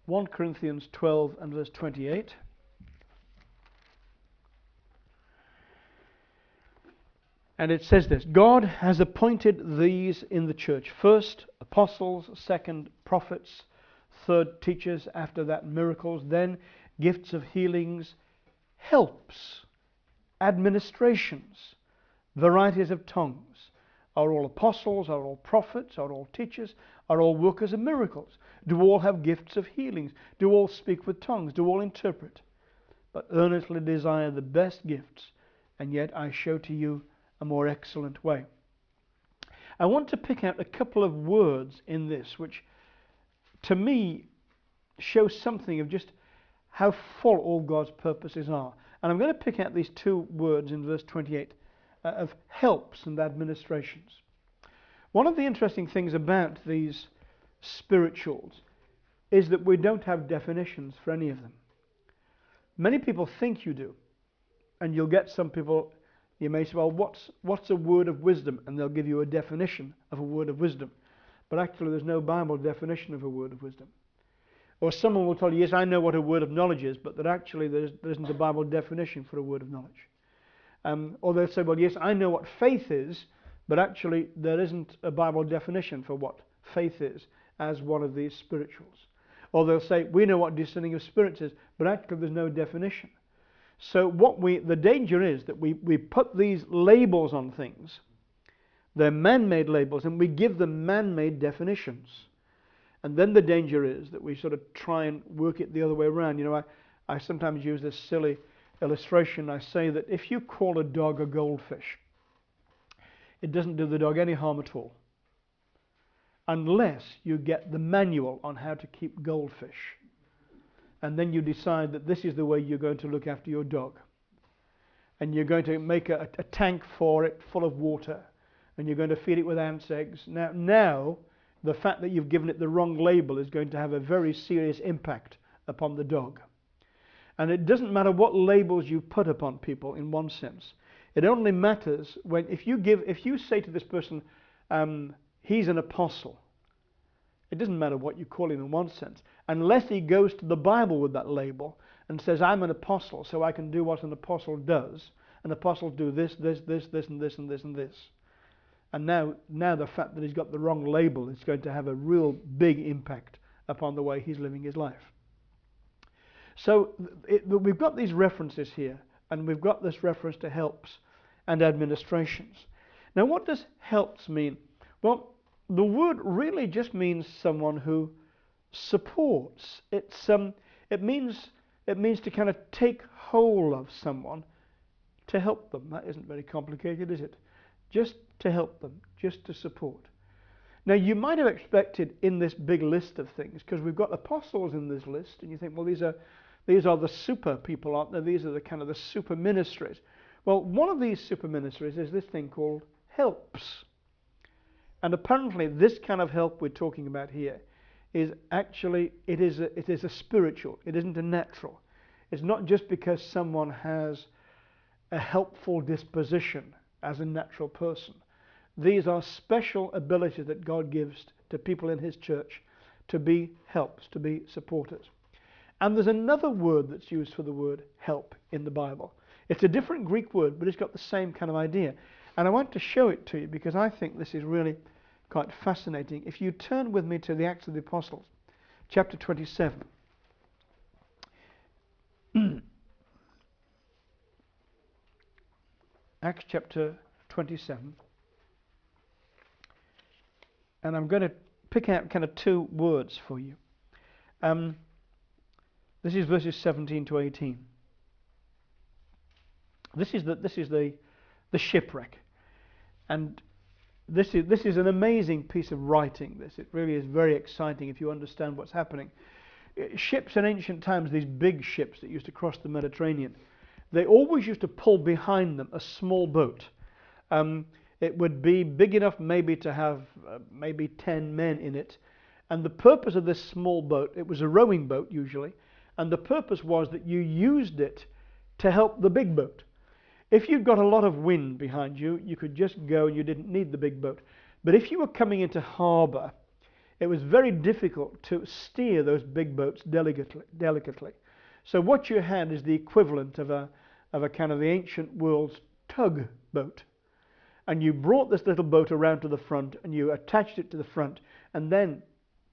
1 Corinthians 12 and verse 28. And it says this: God has appointed these in the church. First, apostles. Second, prophets. Third, teachers. After that, miracles. Then, gifts of healings, helps, administrations, varieties of tongues. Are all apostles? Are all prophets? Are all teachers? Are all workers of miracles? Do all have gifts of healings? Do all speak with tongues? Do all interpret? But earnestly desire the best gifts, and yet I show to you a more excellent way. I want to pick out a couple of words in this which to me show something of just how full all God's purposes are. And I'm going to pick out these two words in verse 28 of helps and administrations. One of the interesting things about these spirituals is that we don't have definitions for any of them. Many people think you do, and you'll get some people. You may say, well, what's a word of wisdom? And they'll give you a definition of a word of wisdom. But actually, there's no Bible definition of a word of wisdom. Or someone will tell you, yes, I know what a word of knowledge is, but that actually there isn't a Bible definition for a word of knowledge. Or they'll say, well, yes, I know what faith is, but actually there isn't a Bible definition for what faith is as one of these spirituals. Or they'll say, we know what discerning of spirits is, but actually there's no definition. So the danger is that we put these labels on things. They're man-made labels, and we give them man-made definitions. And then the danger is that we sort of try and work it the other way around. You know, I sometimes use this silly illustration. I say that if you call a dog a goldfish, it doesn't do the dog any harm at all, unless you get the manual on how to keep goldfish. And then you decide that this is the way you're going to look after your dog. And you're going to make a tank for it full of water. And you're going to feed it with ants' eggs. Now, the fact that you've given it the wrong label is going to have a very serious impact upon the dog. And it doesn't matter what labels you put upon people in one sense. It only matters when, if you say to this person, he's an apostle. It doesn't matter what you call him in one sense, unless he goes to the Bible with that label and says, I'm an apostle, so I can do what an apostle does. And apostles do this, this, this, this, and this, and this, and this. And now the fact that he's got the wrong label is going to have a real big impact upon the way he's living his life. So we've got these references here, and we've got this reference to helps and administrations. Now, what does helps mean? Well, the word really just means someone who supports. It means to kind of take hold of someone to help them. That isn't very complicated, is it? Just to help them, just to support. Now, you might have expected in this big list of things, because we've got apostles in this list, and you think, well, these are the super people, aren't they? These are the kind of the super ministries. Well, one of these super ministries is this thing called helps. And apparently this kind of help we're talking about here is actually, it is a spiritual. It isn't a natural. It's not just because someone has a helpful disposition as a natural person. These are special abilities that God gives to people in his church to be helps, to be supporters. And there's another word that's used for the word help in the Bible. It's a different Greek word, but it's got the same kind of idea. And I want to show it to you because I think this is really quite fascinating. If you turn with me to the Acts of the Apostles, chapter 27. Acts chapter 27. And I'm going to pick out kind of two words for you. This is verses 17 to 18. This is the shipwreck. And this is an amazing piece of writing. It really is very exciting if you understand what's happening. Ships in ancient times, these big ships that used to cross the Mediterranean, they always used to pull behind them a small boat. It would be big enough maybe to have maybe 10 men in it. And the purpose of this small boat, it was a rowing boat usually, and the purpose was that you used it to help the big boat. If you'd got a lot of wind behind you, you could just go and you didn't need the big boat. But if you were coming into harbour, it was very difficult to steer those big boats delicately. So what you had is the equivalent of a kind of the ancient world's tug boat. And you brought this little boat around to the front and you attached it to the front, and then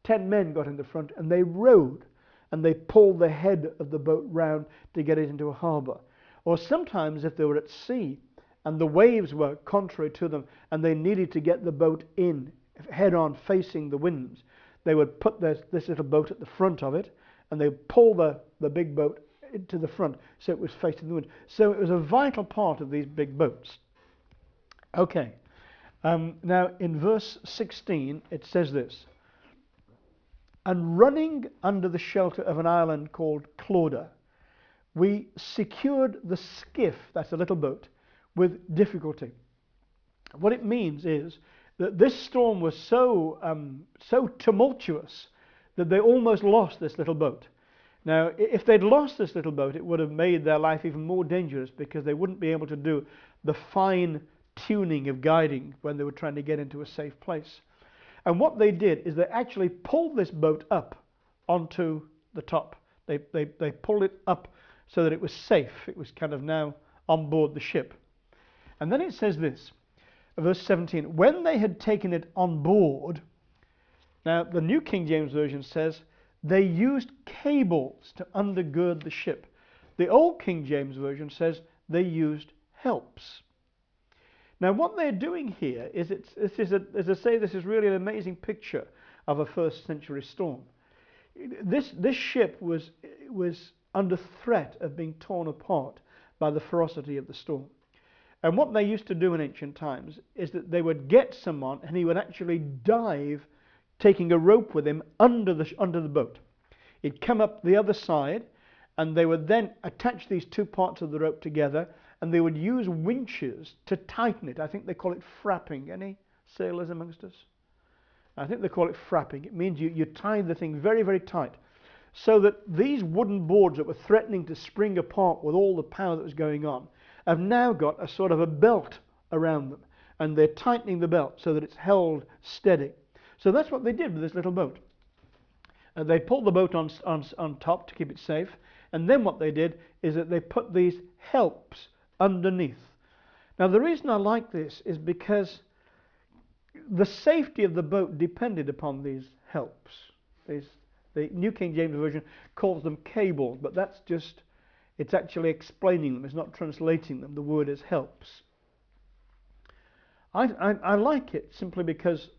10 men got in the front and they rowed and they pulled the head of the boat round to get it into a harbour. Or sometimes if they were at sea and the waves were contrary to them and they needed to get the boat in head on facing the winds, they would put this little boat at the front of it and they would pull the big boat into the front so it was facing the wind. So it was a vital part of these big boats. Okay, now in verse 16 it says this: and running under the shelter of an island called Clauda, we secured the skiff, that's a little boat, with difficulty. What it means is that this storm was so tumultuous that they almost lost this little boat. Now, if they'd lost this little boat, it would have made their life even more dangerous, because they wouldn't be able to do the fine tuning of guiding when they were trying to get into a safe place. And what they did is they actually pulled this boat up onto the top. They pulled it up so that it was safe. It was kind of now on board the ship. And then it says this, verse 17, when they had taken it on board. Now the New King James Version says they used cables to undergird the ship. The Old King James Version says they used helps. Now what they're doing here is, as I say, this is really an amazing picture of a first century storm. This ship was under threat of being torn apart by the ferocity of the storm. And what they used to do in ancient times is that they would get someone and he would actually dive, taking a rope with him under the boat. He'd come up the other side and they would then attach these two parts of the rope together, and they would use winches to tighten it. I think they call it frapping. Any sailors amongst us? I think they call it frapping. It means you tie the thing very, very tight, so that these wooden boards that were threatening to spring apart with all the power that was going on have now got a sort of a belt around them, and they're tightening the belt so that it's held steady. So that's what they did with this little boat. They pulled the boat on top to keep it safe, and then what they did is that they put these helps underneath. Now the reason I like this is because the safety of the boat depended upon these helps. The New King James Version calls them cables, but that's just, it's actually explaining them, it's not translating them. The word is helps. I like it simply because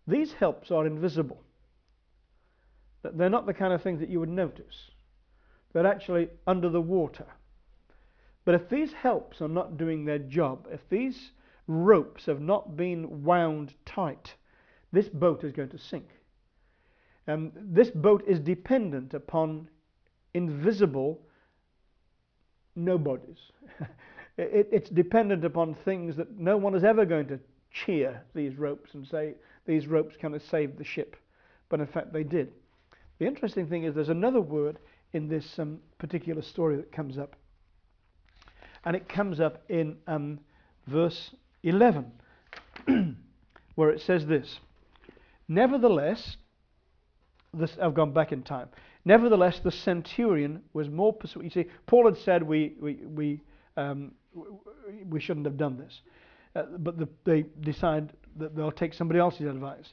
these helps are invisible. They're not the kind of things that you would notice. They're actually under the water. But if these helps are not doing their job, if these ropes have not been wound tight, this boat is going to sink. This boat is dependent upon invisible nobodies. It's dependent upon things that no one is ever going to cheer these ropes and say these ropes kind of saved the ship. But in fact they did. The interesting thing is there's another word in this particular story that comes up. And it comes up in verse 11, where it says this: nevertheless, I've gone back in time. Nevertheless, the centurion was more persuaded. You see, Paul had said we shouldn't have done this, but they decide that they'll take somebody else's advice.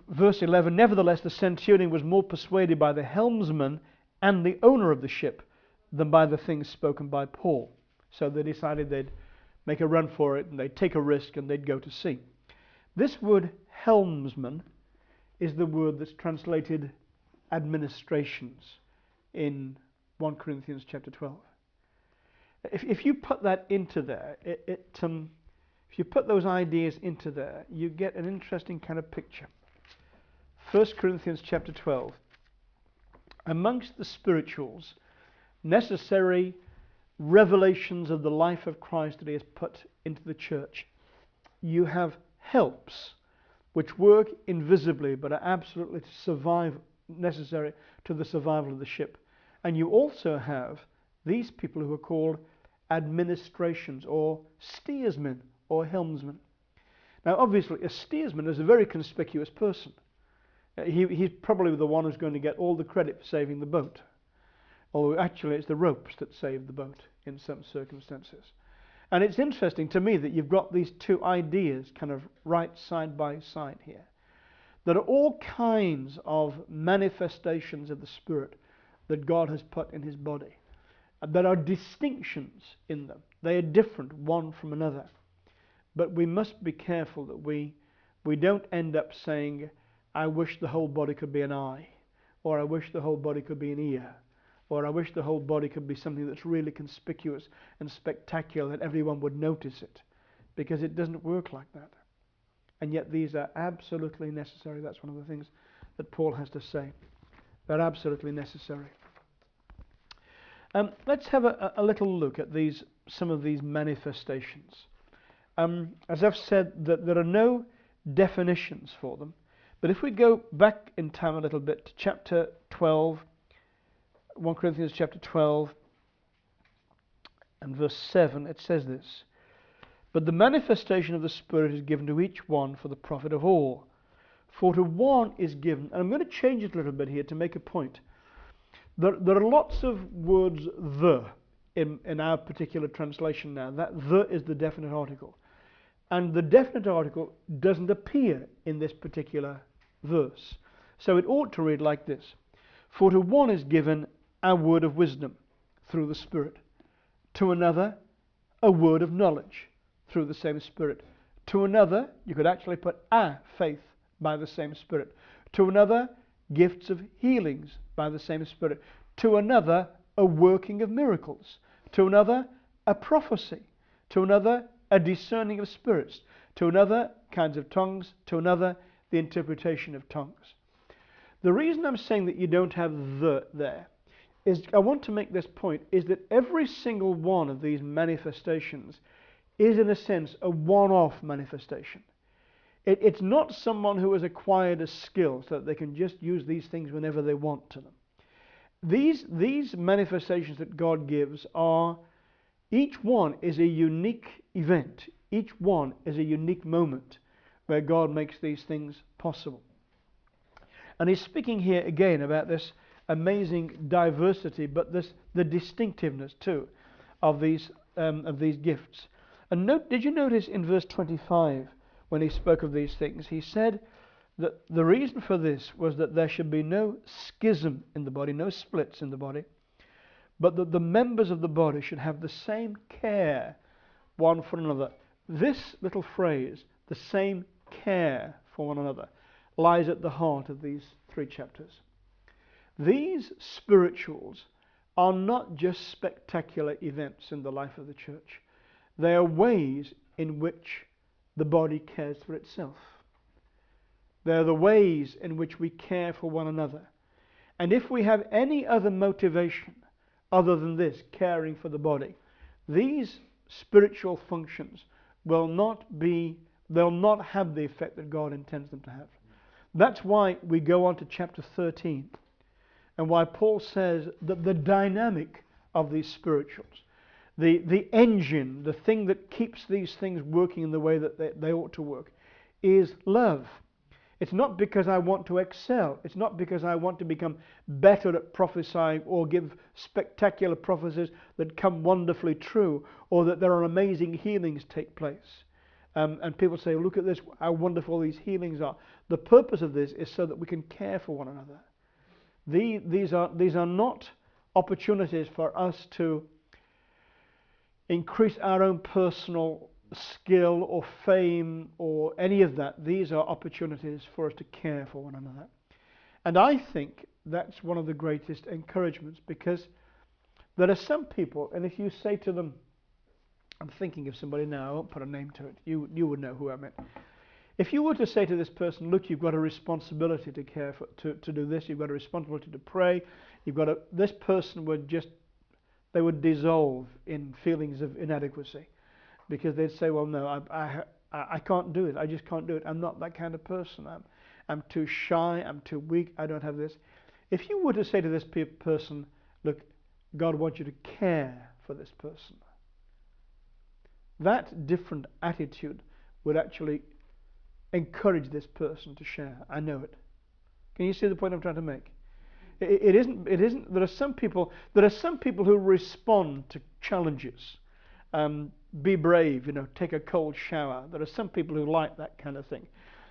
Verse 11, nevertheless, the centurion was more persuaded by the helmsman and the owner of the ship than by the things spoken by Paul. So they decided they'd make a run for it and they'd take a risk and they'd go to sea. This word helmsman is the word that's translated administrations in 1 Corinthians chapter 12. If you put that into there, if you put those ideas into there, you get an interesting kind of picture. 1 Corinthians chapter 12. Amongst the spirituals, necessary revelations of the life of Christ that he has put into the church, you have helps which work invisibly but are absolutely necessary to the survival of the ship. And you also have these people who are called administrations, or steersmen or helmsmen. Now obviously a steersman is a very conspicuous person. He's probably the one who's going to get all the credit for saving the boat. Although actually it's the ropes that save the boat in some circumstances. And it's interesting to me that you've got these two ideas kind of right side by side here. There are all kinds of manifestations of the Spirit that God has put in his body. There are distinctions in them. They are different one from another. But we must be careful that we don't end up saying, I wish the whole body could be an eye, or I wish the whole body could be an ear, or I wish the whole body could be something that's really conspicuous and spectacular that everyone would notice it, because it doesn't work like that. And yet these are absolutely necessary. That's one of the things that Paul has to say. They're absolutely necessary. Let's have a little look at some of these manifestations. As I've said, that there are no definitions for them. But if we go back in time a little bit to chapter 12, 1 Corinthians chapter 12 and verse 7, it says this: But the manifestation of the Spirit is given to each one for the profit of all. For to one is given, and I'm going to change it a little bit here to make a point. There are lots of words "the" in our particular translation now. That "the" is the definite article. And the definite article doesn't appear in this particular verse. So it ought to read like this: For to one is given a word of wisdom through the Spirit. To another, a word of knowledge through the same Spirit. To another, you could actually put a faith by the same Spirit. To another, gifts of healings by the same Spirit. To another, a working of miracles. To another, a prophecy. To another, a discerning of spirits. To another, kinds of tongues. To another, the interpretation of tongues. The reason I'm saying that you don't have "the" there is, I want to make this point, is that every single one of these manifestations is in a sense a one-off manifestation. It's not someone who has acquired a skill so that they can just use these things whenever they want to them. These manifestations that God gives are, each one is a unique event. Each one is a unique moment where God makes these things possible. And he's speaking here again about this amazing diversity, but the distinctiveness too of these gifts. And did you notice in verse 25 when he spoke of these things, he said that the reason for this was that there should be no schism in the body, no splits in the body, but that the members of the body should have the same care one for another. This little phrase, the same care for one another, lies at the heart of these 3 chapters. These spirituals are not just spectacular events in the life of the church. They are ways in which the body cares for itself. They are the ways in which we care for one another. And if we have any other motivation other than this, caring for the body, these spiritual functions will not have the effect that God intends them to have. That's why we go on to chapter 13, and why Paul says that the dynamic of these spirituals, the engine, the thing that keeps these things working in the way that they ought to work, is love. It's not because I want to excel. It's not because I want to become better at prophesying or give spectacular prophecies that come wonderfully true, or that there are amazing healings take place. And people say, look at this, how wonderful these healings are. The purpose of this is so that we can care for one another. These are not opportunities for us to increase our own personal skill or fame or any of that. These are opportunities for us to care for one another. And I think that's one of the greatest encouragements, because there are some people, and if you say to them, I'm thinking of somebody now, I won't put a name to it, you would know who I meant. If you were to say to this person, look, you've got a responsibility to care for, to do this, you've got a responsibility to pray, this person they would dissolve in feelings of inadequacy, because they'd say, well, no, I can't do it. I just can't do it. I'm not that kind of person. I'm too shy. I'm too weak. I don't have this. If you were to say to this person, look, God wants you to care for this person, that different attitude would actually encourage this person to share. I know it. Can you see the point I'm trying to make? It isn't. There are some people who respond to challenges. Be brave, take a cold shower. There are some people who like that kind of thing.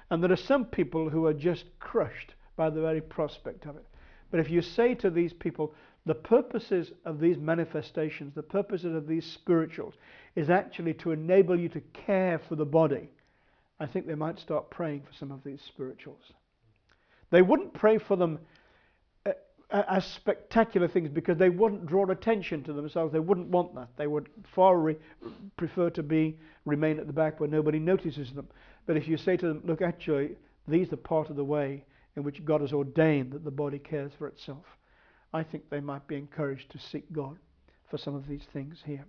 And there are some people who are just crushed by the very prospect of it. But if you say to these people, the purposes of these manifestations, the purposes of these spirituals, is actually to enable you to care for the body, I think they might start praying for some of these spirituals. They wouldn't pray for them as spectacular things because they wouldn't draw attention to themselves. They wouldn't want that. They would far prefer to remain at the back where nobody notices them. But if you say to them, look, actually, these are part of the way in which God has ordained that the body cares for itself, I think they might be encouraged to seek God for some of these things here.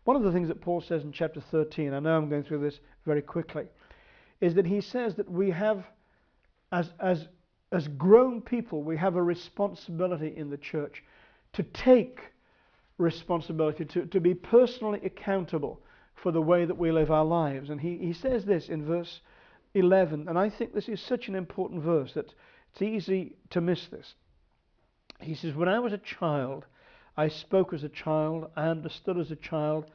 One of the things that Paul says in chapter 13, I know I'm going through this very quickly, is that he says that we have, as grown people, we have a responsibility in the church to take responsibility, to be personally accountable for the way that we live our lives. And he says this in verse 11, and I think this is such an important verse that it's easy to miss this. He says, when I was a child, I spoke as a child, I understood as a child,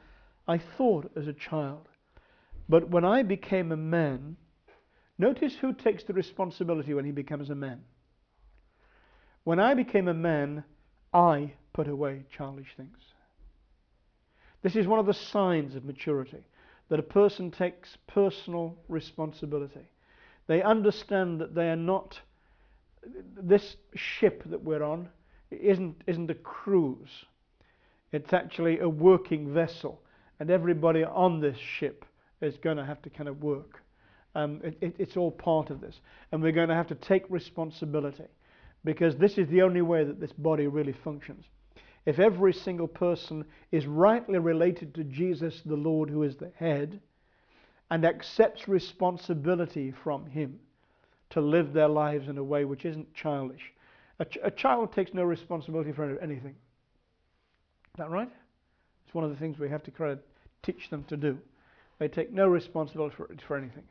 I thought as a child. But when I became a man, notice who takes the responsibility when he becomes a man. When I became a man, I put away childish things. This is one of the signs of maturity, that a person takes personal responsibility. They understand that they are not, this ship that we're on isn't a cruise. It's actually a working vessel, and everybody on this ship is going to have to kind of work. It's all part of this, and we're going to have to take responsibility, because this is the only way that this body really functions. If every single person is rightly related to Jesus the Lord, who is the head, and accepts responsibility from him to live their lives in a way which isn't childish. A child takes no responsibility for anything. Is that right? It's one of the things we have to kind of teach them to do. They take no responsibility for anything.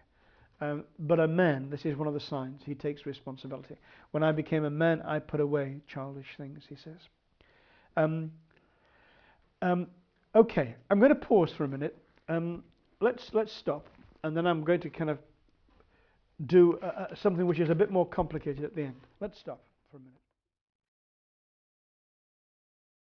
But a man, this is one of the signs, he takes responsibility. When I became a man, I put away childish things, he says. Okay, I'm going to pause for a minute. Let's stop, and then I'm going to kind of do something which is a bit more complicated at the end. Let's stop for a minute.